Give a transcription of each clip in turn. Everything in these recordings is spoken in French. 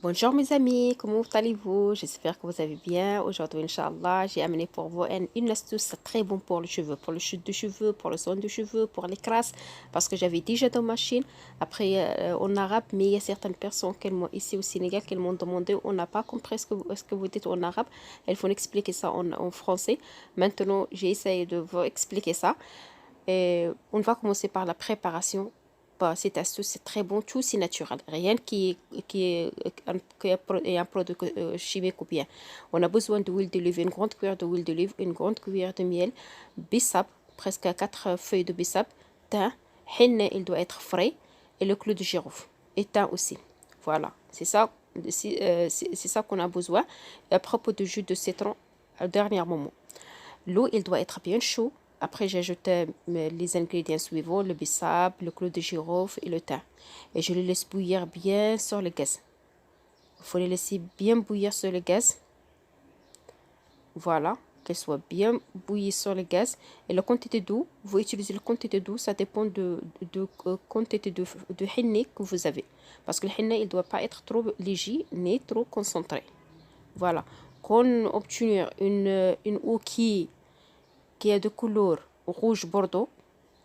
Bonjour mes amis, comment allez-vous? J'espère que vous allez bien. Aujourd'hui, Inch'Allah, j'ai amené pour vous une astuce très bonne pour les cheveux, pour le chute de cheveux, pour le soin de cheveux, pour les crasses, parce que j'avais déjà dans ma Chine, après en arabe, mais il y a certaines personnes ici au Sénégal qui m'ont demandé, on n'a pas compris ce que vous dites en arabe, elles font expliquer ça en français. Maintenant, j'ai essayé de vous expliquer ça. Et on va commencer par la préparation. Bah, cette astuce, c'est très bon, tout c'est naturel. Rien qui est un produit chimique ou bien. On a besoin d'huile d'olive, une grande cuillère d'huile d'olive, une grande cuillère de miel, bissap, presque 4 feuilles de bissap, thym, henna, il doit être frais, et le clou de girofle, et thym aussi. Voilà, c'est ça, c'est ça qu'on a besoin. Et à propos du jus de citron, au dernier moment. L'eau, il doit être bien chaud. Après, j'ajoute les ingrédients suivants, le bissap, le clou de girofle et le thym. Et je les laisse bouillir bien sur le gaz. Il faut les laisser bien bouillir sur le gaz. Voilà, qu'elles soient bien bouillies sur le gaz. Et la quantité d'eau, vous utilisez la quantité d'eau, ça dépend de quantité de henné que vous avez. Parce que le henné, il ne doit pas être trop léger ni trop concentré. Voilà. Quand on obtient une eau qui est de couleur rouge bordeaux,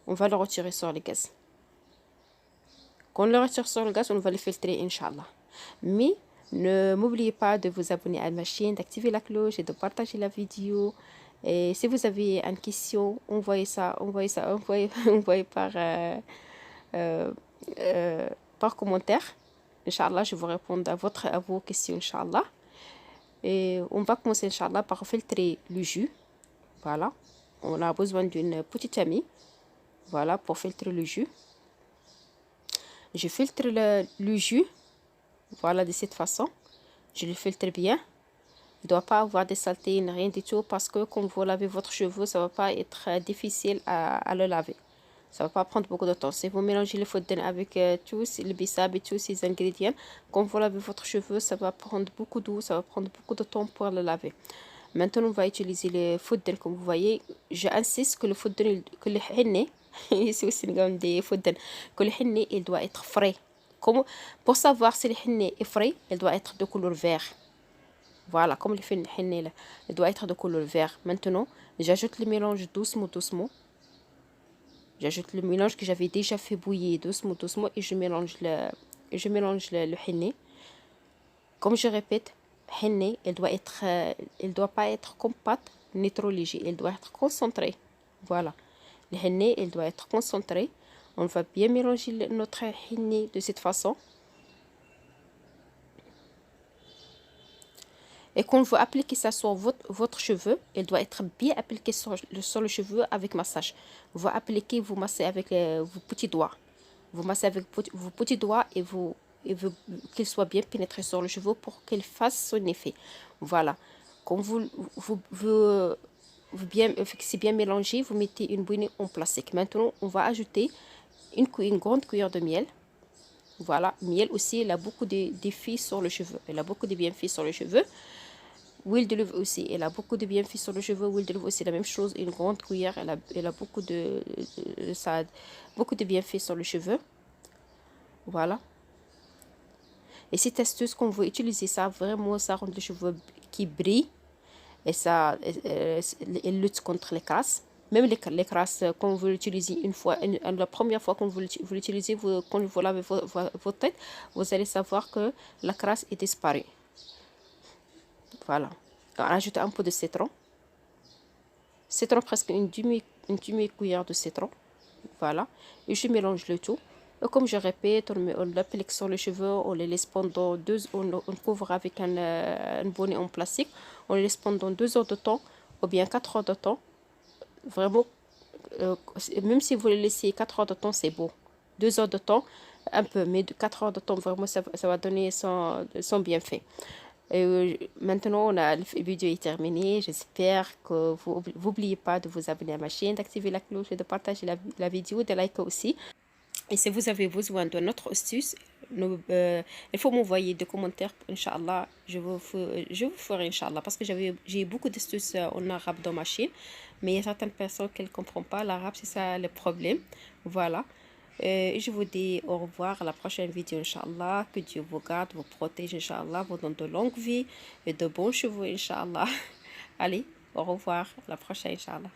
on va le retirer sur le gaz. Quand on le retire sur le gaz, on va le filtrer, Inch'Allah. Mais ne m'oubliez pas de vous abonner à ma chaîne, d'activer la cloche et de partager la vidéo. Et si vous avez une question, envoyez euh, par commentaire. Inch'Allah, je vous réponds à vos questions, Inch'Allah. Et on va commencer, Inch'Allah, par filtrer le jus. Voilà. On a besoin d'une petite amie. Voilà, pour filtrer le jus. Je filtre le jus. Voilà, de cette façon. Je le filtre bien. Il ne doit pas avoir de saleté, rien du tout. Parce que quand vous lavez votre cheveu, ça ne va pas être difficile à le laver. Ça ne va pas prendre beaucoup de temps. Si vous mélangez le fondant avec tous les bissap et tous ces ingrédients, quand vous lavez votre cheveu, ça va prendre beaucoup d'eau. Ça va prendre beaucoup de temps pour le laver. Maintenant, on va utiliser le fondant. Comme vous voyez, j'insiste que le fondant, que le henné, ici au Sénégal, des fondants, que le henné, il doit être frais. Comme, pour savoir si le henné est frais, il doit être de couleur vert. Voilà, comme le henné là, il doit être de couleur vert. Maintenant, j'ajoute le mélange doucement, doucement. J'ajoute le mélange que j'avais déjà fait bouillir doucement, doucement, et je mélange le henné. Comme je répète, henné, il doit pas être compact ni trop léger, il doit être concentré. Voilà, le henné, il doit être concentré. On va bien mélanger notre henné de cette façon. Et quand vous appliquez ça sur votre cheveu, il doit être bien appliqué sur le cheveu avec massage. Vous appliquez, vous massez avec vos petits doigts. Vous massez avec vos petits doigts et qu'il soit bien pénétré sur le cheveu pour qu'il fasse son effet. Voilà. Quand c'est bien mélangé, vous mettez une bouillie en plastique. Maintenant, on va ajouter une grande cuillère de miel. Voilà, miel aussi, il a beaucoup d'effets sur le cheveu. Il a beaucoup de bienfaits sur le cheveu. Huile d'olive aussi, elle a beaucoup de bienfaits sur le cheveu. Huile d'olive aussi, la même chose, une grande cuillère, elle a beaucoup de bienfaits sur le cheveu. Voilà. Et cette astuce, qu'on veut utiliser ça, vraiment, ça rend le cheveu qui brille. Et ça, elle lutte contre les crasses. Même les crasses, quand vous l'utilisez une fois, la première fois que vous l'utilisez, quand vous lavez votre tête, vous allez savoir que la crasse est disparue. Voilà. On ajoute un peu de citron. Citron, presque une demi-cuillère de citron. Voilà. Et je mélange le tout. Et comme je répète, on l'applique sur les cheveux, on les laisse pendant on couvre avec un bonnet en plastique. On les laisse pendant 2 heures de temps ou bien 4 heures de temps. Vraiment, même si vous les laissez 4 heures de temps, c'est beau. 2 heures de temps, un peu, mais 4 heures de temps, vraiment, ça va donner son bienfait. Maintenant, la vidéo est terminée. J'espère que vous n'oubliez pas de vous abonner à ma chaîne, d'activer la cloche et de partager la vidéo, de liker aussi. Et si vous avez besoin d'une autre astuce, il faut m'envoyer des commentaires, Inch'Allah. Je vous ferai, Inch'Allah, parce que j'ai beaucoup d'astuces en arabe dans ma chaîne. Mais il y a certaines personnes qui ne comprennent pas l'arabe, c'est ça le problème. Voilà. Et je vous dis au revoir à la prochaine vidéo, Inch'Allah. Que Dieu vous garde, vous protège, Inch'Allah, vous donne de longues vies et de bons cheveux, Inch'Allah. Allez, au revoir, à la prochaine, Inch'Allah.